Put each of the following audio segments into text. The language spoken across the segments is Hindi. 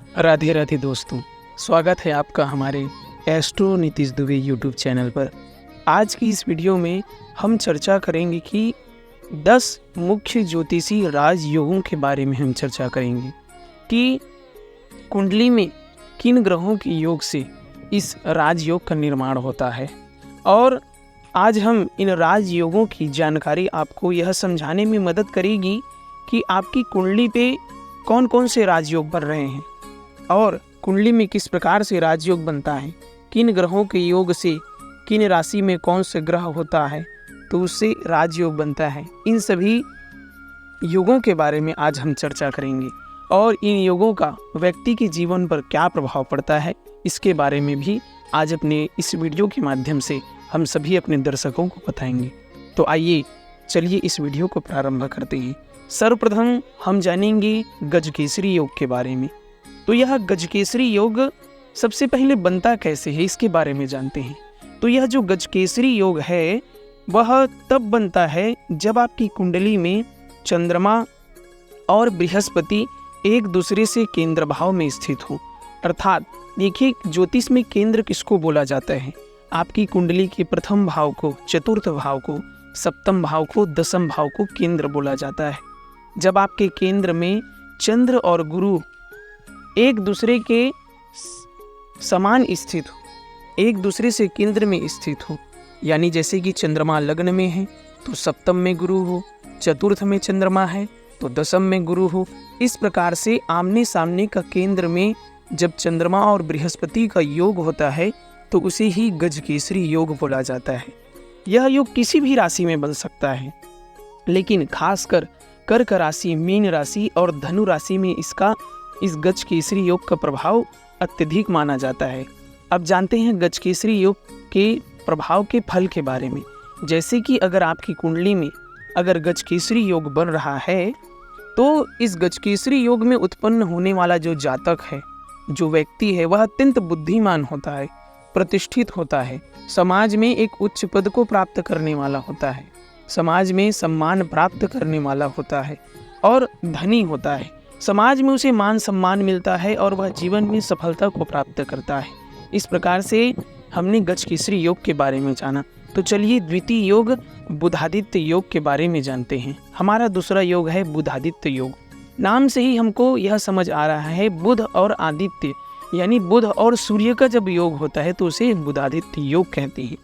राधे राधे दोस्तों, स्वागत है आपका हमारे astro Nitish Dubey YouTube channel पर। आज की इस वीडियो में हम चर्चा करेंगे कि 10 मुख्य ज्योतिषी राजयोगों के बारे में हम चर्चा करेंगे कि कुंडली में किन ग्रहों के योग से इस राजयोग का निर्माण होता है। और आज हम इन राजयोगों की जानकारी आपको यह समझाने में मदद करेगी कि आपकी कुंडली पे कौन कौन से राजयोग बन रहे हैं और कुंडली में किस प्रकार से राजयोग बनता है, किन ग्रहों के योग से किन राशि में कौन से ग्रह होता है तो उससे राजयोग बनता है। इन सभी योगों के बारे में आज हम चर्चा करेंगे और इन योगों का व्यक्ति के जीवन पर क्या प्रभाव पड़ता है इसके बारे में भी आज अपने इस वीडियो के माध्यम से हम सभी अपने दर्शकों को बताएंगे। तो आइए चलिए इस वीडियो को प्रारंभ करते हैं। सर्वप्रथम हम जानेंगे गजकेसरी योग के बारे में। तो यह गजकेसरी योग सबसे पहले बनता कैसे है इसके बारे में जानते हैं। तो यह जो गजकेसरी योग है वह तब बनता है जब आपकी कुंडली में चंद्रमा और बृहस्पति एक दूसरे से केंद्र भाव में स्थित हो। अर्थात देखिए, ज्योतिष में केंद्र किसको बोला जाता है? आपकी कुंडली के प्रथम भाव को, चतुर्थ भाव को, सप्तम भाव को, दसम भाव को केंद्र बोला जाता है। जब आपके केंद्र में चंद्र और गुरु एक दूसरे के समान स्थित हो, एक दूसरे से केंद्र में स्थित हो, यानी जैसे कि चंद्रमा लग्न में है तो सप्तम में गुरु हो, चतुर्थ में चंद्रमा है तो दसम में गुरु हो। इस प्रकार से आमने सामने का केंद्र में जब चंद्रमा और बृहस्पति का योग होता है तो उसे ही गजकेसरी योग बोला जाता है। यह योग किसी भी राशि में बन सकता है, लेकिन खासकर कर्क राशि, मीन राशि और धनु राशि में इस गजकेसरी योग का प्रभाव अत्यधिक माना जाता है। अब जानते हैं गजकेसरी योग के प्रभाव के फल के बारे में। जैसे कि अगर आपकी कुंडली में अगर गजकेसरी योग बन रहा है तो इस गजकेसरी योग में उत्पन्न होने वाला जो जातक है, जो व्यक्ति है, वह अत्यंत बुद्धिमान होता है, प्रतिष्ठित होता है, समाज में एक उच्च पद को प्राप्त करने वाला होता है, समाज में सम्मान प्राप्त करने वाला होता है और धनी होता है। समाज में उसे मान सम्मान मिलता है और वह जीवन में सफलता को प्राप्त करता है। इस प्रकार से हमने गजकेसरी योग के बारे में जाना। तो चलिए द्वितीय योग बुधादित्य योग के बारे में जानते हैं। हमारा दूसरा योग है बुधादित्य योग। नाम से ही हमको यह समझ आ रहा है, बुध और आदित्य यानी बुध और सूर्य का जब योग होता है तो उसे बुधादित्य योग कहते हैं।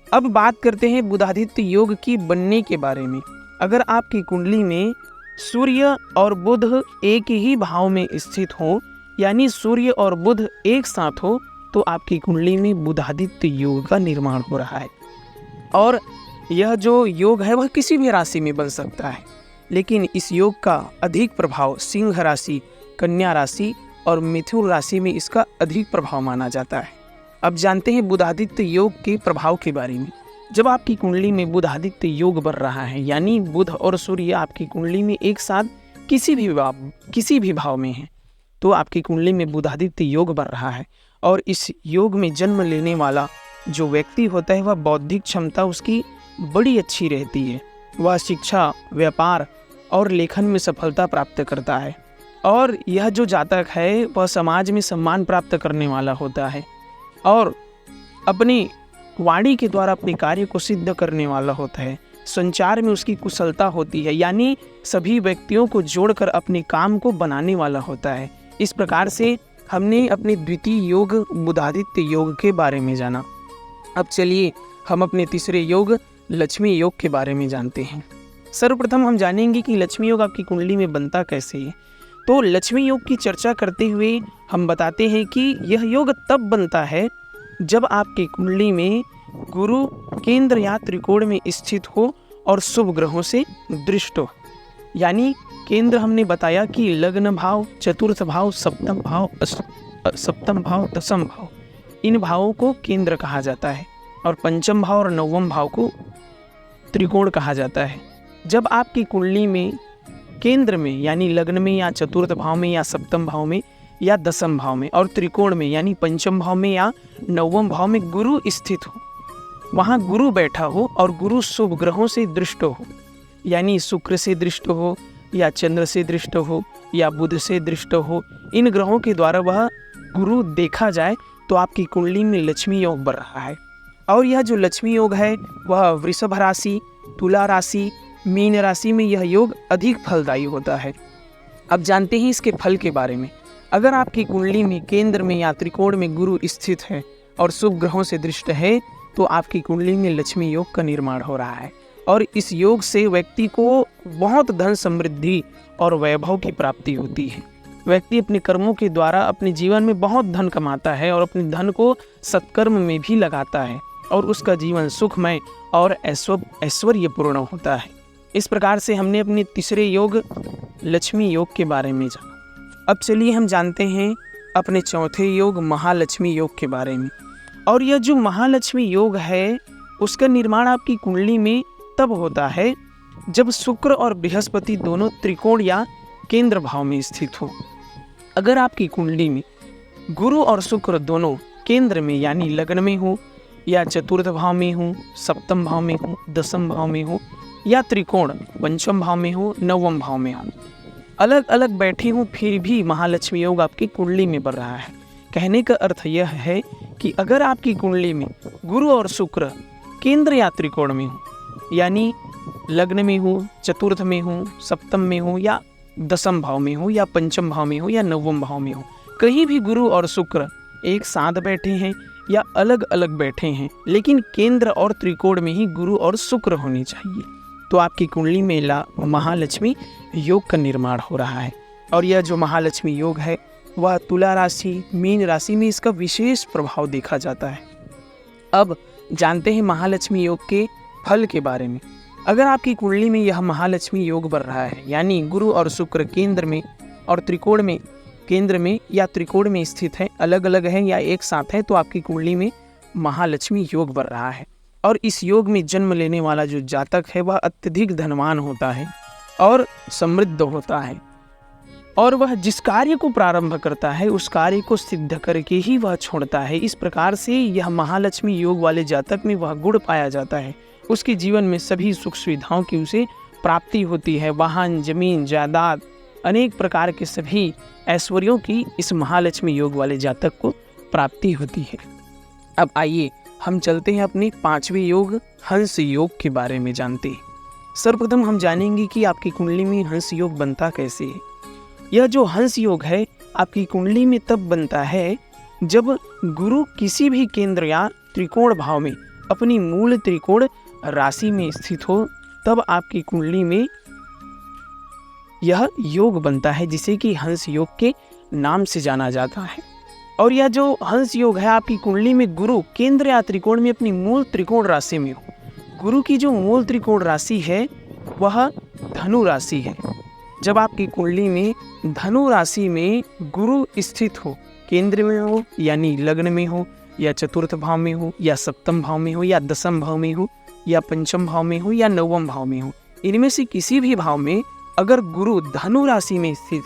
अब बात करते हैं बुधादित्य योग की बनने के बारे में। अगर आपकी कुंडली में सूर्य और बुध एक ही भाव में स्थित हो, यानी सूर्य और बुध एक साथ हो, तो आपकी कुंडली में बुधादित्य योग का निर्माण हो रहा है। और यह जो योग है वह किसी भी राशि में बन सकता है, लेकिन इस योग का अधिक प्रभाव सिंह राशि, कन्या राशि और मिथुन राशि में इसका अधिक प्रभाव माना जाता है। अब जानते हैं बुधादित्य योग के प्रभाव के बारे में। जब आपकी कुंडली में बुधादित्य योग बन रहा है, यानी बुध और सूर्य आपकी कुंडली में एक साथ किसी भी भाव में है, तो आपकी कुंडली में बुधादित्य योग बन रहा है। और इस योग में जन्म लेने वाला जो व्यक्ति होता है वह बौद्धिक क्षमता उसकी बड़ी अच्छी रहती है। वह शिक्षा, व्यापार और लेखन में सफलता प्राप्त करता है। और यह जो जातक है वह समाज में सम्मान प्राप्त करने वाला होता है और अपनी वाणी के द्वारा अपने कार्य को सिद्ध करने वाला होता है। संचार में उसकी कुशलता होती है, यानी सभी व्यक्तियों को जोड़कर अपने काम को बनाने वाला होता है। इस प्रकार से हमने अपने द्वितीय योग बुधादित्य योग के बारे में जाना। अब चलिए हम अपने तीसरे योग लक्ष्मी योग के बारे में जानते हैं। सर्वप्रथम हम जानेंगे कि लक्ष्मी योग आपकी कुंडली में बनता कैसे है। तो लक्ष्मी योग की चर्चा करते हुए हम बताते हैं कि यह योग तब बनता है जब आपकी कुंडली में गुरु केंद्र या त्रिकोण में स्थित हो और शुभ ग्रहों से दृष्ट हो। यानी केंद्र हमने बताया कि लग्न भाव, चतुर्थ भाव, सप्तम भाव, दसम भाव, इन भावों को केंद्र कहा जाता है और पंचम भाव और नवम भाव को त्रिकोण कहा जाता है। जब आपकी कुंडली में केंद्र में यानी लग्न में या चतुर्थ भाव में या सप्तम भाव में या दसम भाव में और त्रिकोण में यानी पंचम भाव में या नवम भाव में गुरु स्थित हो, वहाँ गुरु बैठा हो और गुरु शुभ ग्रहों से दृष्ट हो, यानी शुक्र से दृष्ट हो, या चंद्र से दृष्ट हो या बुध से दृष्ट हो, इन ग्रहों के द्वारा वह गुरु देखा जाए तो आपकी कुंडली में लक्ष्मी योग बन रहा है। और यह जो लक्ष्मी योग है वह वृषभ राशि, तुला राशि, मीन राशि में यह योग अधिक फलदायी होता है। अब जानते हैं इसके फल के बारे में। अगर आपकी कुंडली में केंद्र में या त्रिकोण में गुरु स्थित है और शुभ ग्रहों से दृष्ट है तो आपकी कुंडली में लक्ष्मी योग का निर्माण हो रहा है और इस योग से व्यक्ति को बहुत धन समृद्धि और वैभव की प्राप्ति होती है। व्यक्ति अपने कर्मों के द्वारा अपने जीवन में बहुत धन कमाता है और अपने धन को सत्कर्म में भी लगाता है और उसका जीवन सुखमय और ऐश्वर्यपूर्ण होता है। इस प्रकार से हमने अपने तीसरे योग लक्ष्मी योग के बारे में जाना। अब चलिए हम जानते हैं अपने चौथे योग महालक्ष्मी योग के बारे में। और यह जो महालक्ष्मी योग है उसका निर्माण आपकी कुंडली में तब होता है जब शुक्र और बृहस्पति दोनों त्रिकोण या केंद्र भाव में स्थित हो। अगर आपकी कुंडली में गुरु और शुक्र दोनों केंद्र में यानी लग्न में हो या चतुर्थ भाव में हो, सप्तम भाव में हो, दसम भाव में हो या त्रिकोण पंचम भाव में हो, नवम भाव में हो, अलग अलग बैठे हो, फिर भी महालक्ष्मी योग आपकी कुंडली में बन रहा है। कहने का अर्थ यह है कि अगर आपकी कुंडली में गुरु और शुक्र केंद्र या त्रिकोण में हो यानी लग्न में हो, चतुर्थ में हो, सप्तम में हो या दसम भाव में हो या पंचम भाव में हो या नवम भाव में हो, कहीं भी गुरु और शुक्र एक साथ बैठे हैं या अलग अलग बैठे हैं लेकिन केंद्र और त्रिकोण में ही गुरु और शुक्र होने चाहिए, तो आपकी कुंडली में महालक्ष्मी योग का निर्माण हो रहा है। और यह जो महालक्ष्मी योग है वह तुला राशि, मीन राशि में इसका विशेष प्रभाव देखा जाता है। अब जानते हैं महालक्ष्मी योग के फल के बारे में। अगर आपकी कुंडली में यह महालक्ष्मी योग बन रहा है यानी गुरु और शुक्र केंद्र में और त्रिकोण में, केंद्र में या त्रिकोण में स्थित है, अलग अलग है या एक साथ है, तो आपकी कुंडली में महालक्ष्मी योग बन रहा है। और इस योग में जन्म लेने वाला जो जातक है वह अत्यधिक धनवान होता है और समृद्ध होता है और वह जिस कार्य को प्रारंभ करता है उस कार्य को सिद्ध करके ही वह छोड़ता है। इस प्रकार से यह महालक्ष्मी योग वाले जातक में वह गुण पाया जाता है। उसके जीवन में सभी सुख सुविधाओं की उसे प्राप्ति होती है। वाहन, जमीन, जायदाद, अनेक प्रकार के सभी ऐश्वर्यों की इस महालक्ष्मी योग वाले जातक को प्राप्ति होती है। अब आइए हम चलते हैं अपने पांचवें योग हंस योग के बारे में जानते हैं। सर्वप्रथम हम जानेंगे कि आपकी कुंडली में हंस योग बनता कैसे है। यह जो हंस योग है आपकी कुंडली में तब बनता है जब गुरु किसी भी केंद्र या त्रिकोण भाव में अपनी मूल त्रिकोण राशि में स्थित हो, तब आपकी कुंडली में यह योग बनता है जिसे कि हंस योग के नाम से जाना जाता है। और यह जो हंस योग है आपकी कुंडली में गुरु केंद्र या त्रिकोण में अपनी मूल त्रिकोण राशि में हो। गुरु की जो मूल त्रिकोण राशि है वह धनु राशि है। जब आपकी कुंडली में धनु राशि में गुरु स्थित हो, केंद्र में हो यानी लग्न में हो या चतुर्थ भाव में हो या सप्तम भाव में हो या दसम भाव में हो या पंचम भाव में हो या नवम भाव में हो, इनमें से किसी भी भाव में अगर गुरु धनु राशि में स्थित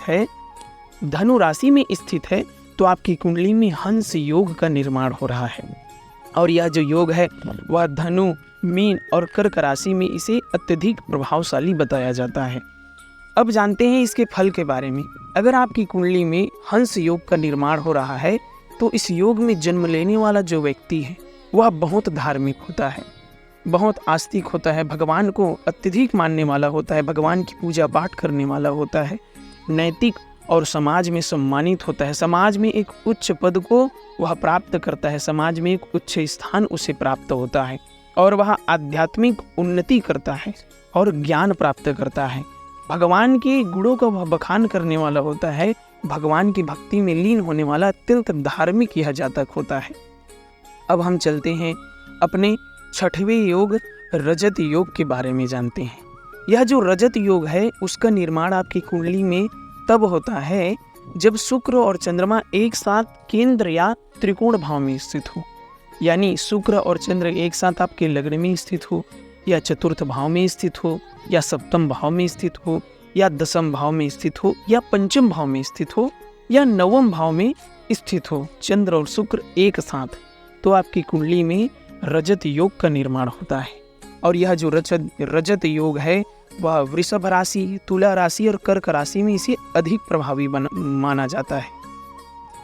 है तो आपकी कुंडली में हंस योग का निर्माण हो रहा है। और यह जो योग है वह धनु, मीन और कर्क राशि में इसे अत्यधिक प्रभावशाली बताया जाता है। अब जानते हैं इसके फल के बारे में। अगर आपकी कुंडली में हंस योग का निर्माण हो रहा है तो इस योग में जन्म लेने वाला जो व्यक्ति है वह बहुत धार्मिक होता है, बहुत आस्तिक होता है, भगवान को अत्यधिक मानने वाला होता है, भगवान की पूजा पाठ करने वाला होता है, नैतिक और समाज में सम्मानित होता है, समाज में एक उच्च पद को वह प्राप्त करता है, समाज में एक उच्च स्थान उसे प्राप्त होता है और वह आध्यात्मिक उन्नति करता है और ज्ञान प्राप्त करता है। भगवान के गुणों का वह बखान करने वाला होता है, भगवान की भक्ति में लीन होने वाला अत्यंत धार्मिक यह जातक होता है। अब हम चलते हैं अपने छठवें योग रजत योग के बारे में जानते हैं। यह जो रजत योग है उसका निर्माण आपकी कुंडली में तब होता है जब शुक्र और चंद्रमा एक साथ केंद्र या त्रिकोण भाव में स्थित हो, यानी शुक्र और चंद्र एक साथ आपके लग्न में स्थित हो या चतुर्थ भाव में स्थित हो या सप्तम भाव में स्थित हो या दसम भाव में स्थित हो या पंचम भाव में स्थित हो या नवम भाव में स्थित हो, चंद्र और शुक्र एक साथ, तो आपकी कुंडली में रजत योग का निर्माण होता है। और यह जो रजत योग है वह वृषभ राशि, तुला राशि और कर्क राशि में इसे अधिक प्रभावी माना जाता है।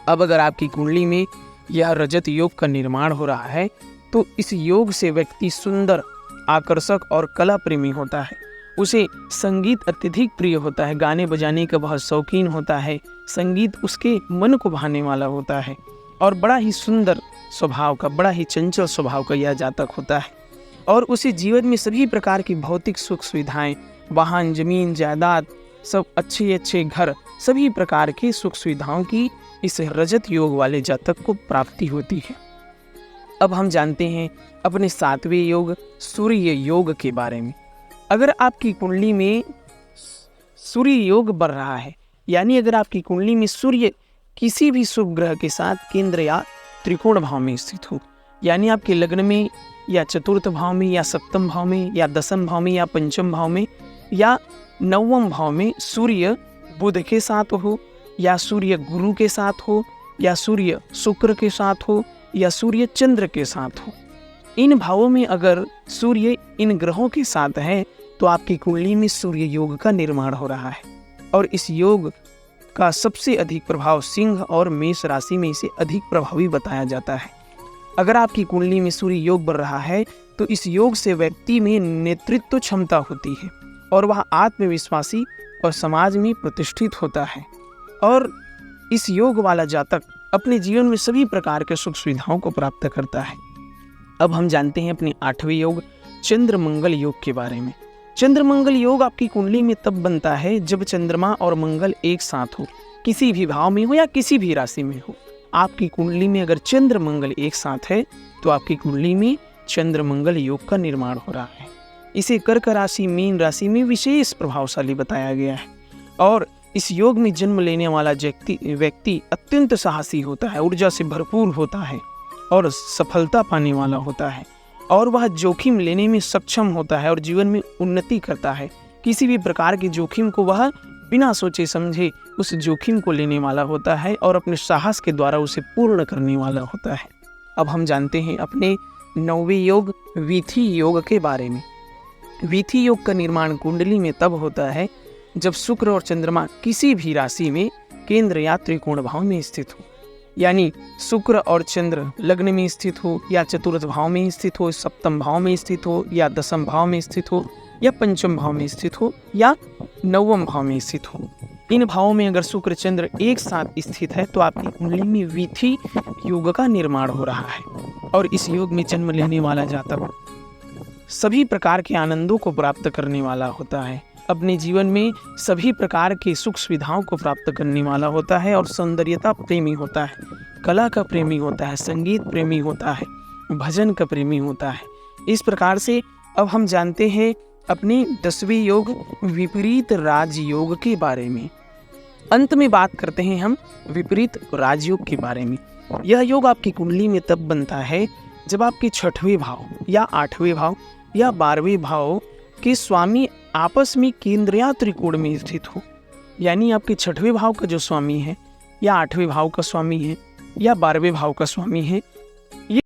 अब अगर आपकी कुंडली में यह रजत योग का निर्माण हो रहा है तो इस योग से व्यक्ति सुंदर, आकर्षक और कला प्रेमी होता है। उसे संगीत अत्यधिक प्रिय होता है, गाने बजाने का बहुत शौकीन होता है, संगीत उसके मन को भाने वाला होता है और बड़ा ही सुंदर स्वभाव का, बड़ा ही चंचल स्वभाव का यह जातक होता है। और उसे जीवन में सभी प्रकार की भौतिक सुख सुविधाएं, वाहन, जमीन, जायदाद, सब अच्छे घर, सभी प्रकार की सुख सुविधाओं की इस रजत योग वाले जातक को प्राप्ति होती है। अब हम जानते हैं अपने 7वें योग सूर्य योग के बारे में। अगर आपकी कुंडली में सूर्य योग बढ़ रहा है, यानी अगर आपकी कुंडली में सूर्य किसी भी शुभ ग्रह के साथ केंद्र या त्रिकोण भाव में स्थित हो, यानी आपके लग्न में या चतुर्थ भाव में या सप्तम भाव में या दसम भाव में या पंचम भाव में या नवम भाव में सूर्य बुध के साथ हो या सूर्य गुरु के साथ हो या सूर्य शुक्र के साथ हो या सूर्य चंद्र के साथ हो, इन भावों में अगर सूर्य इन ग्रहों के साथ है तो आपकी कुंडली में सूर्य योग का निर्माण हो रहा है। और इस योग का सबसे अधिक प्रभाव सिंह और मेष राशि में इसे अधिक प्रभावी बताया जाता है। अगर आपकी कुंडली में सूर्य योग बढ़ रहा है तो इस योग से व्यक्ति में नेतृत्व क्षमता होती है और वह आत्मविश्वासी और समाज में प्रतिष्ठित होता है। और इस योग वाला जातक अपने जीवन में सभी प्रकार के सुख सुविधाओं को प्राप्त करता है। अब हम जानते हैं अपने 8वें योग चंद्र मंगल योग के बारे में। चंद्र मंगल योग आपकी कुंडली में तब बनता है जब चंद्रमा और मंगल एक साथ हो, किसी भी भाव में हो या किसी भी राशि में हो। आपकी कुंडली में अगर चंद्र मंगल एक साथ है तो आपकी कुंडली में चंद्र मंगल योग का निर्माण हो रहा है। इसे कर्क राशि, मीन राशि में विशेष प्रभावशाली बताया गया है। और इस योग में जन्म लेने वाला व्यक्ति अत्यंत साहसी होता है, ऊर्जा से भरपूर होता है और सफलता पाने वाला होता है और वह जोखिम लेने में सक्षम होता है और जीवन में उन्नति करता है। किसी भी प्रकार के जोखिम को वह बिना सोचे समझे उस जोखिम को लेने वाला होता है और अपने साहस के द्वारा उसे पूर्ण करने वाला होता है। अब हम जानते हैं अपने 9वें योग वीथी योग के बारे में। वीथी योग का निर्माण कुंडली में तब होता है जब शुक्र और चंद्रमा किसी भी राशि में केंद्र या त्रिकोण भाव में स्थित हो, यानी शुक्र और चंद्र लग्न में स्थित हो या चतुर्थ भाव में स्थित हो, सप्तम भाव में स्थित हो या दसम भाव में स्थित हो या पंचम भाव में स्थित हो या नवम भाव में स्थित हो। इन भावों में अगर शुक्र चंद्र एक साथ स्थित है तो आपकी कुंडली में वीथी योग का निर्माण हो रहा है। और इस योग में जन्म लेने वाला जातक सभी प्रकार के आनंदों को प्राप्त करने वाला होता है, अपने जीवन में सभी प्रकार की सुख सुविधाओं को प्राप्त करने वाला होता है और सौंदर्यता प्रेमी होता है, कला का प्रेमी होता है, संगीत प्रेमी होता है, भजन का प्रेमी होता है। इस प्रकार से अब हम जानते हैं अपने 10वें योग विपरीत राजयोग के बारे में। अंत में बात करते हैं हम विपरीत राजयोग के बारे में। यह योग आपकी कुंडली में तब बनता है जब आपके 6वें भाव या 8वें भाव या 12वें भाव के स्वामी आपस में केंद्र या त्रिकोण में स्थित हो, यानी आपके 6वें भाव का जो स्वामी है या 8वें भाव का स्वामी है या 12वें भाव का स्वामी है, ये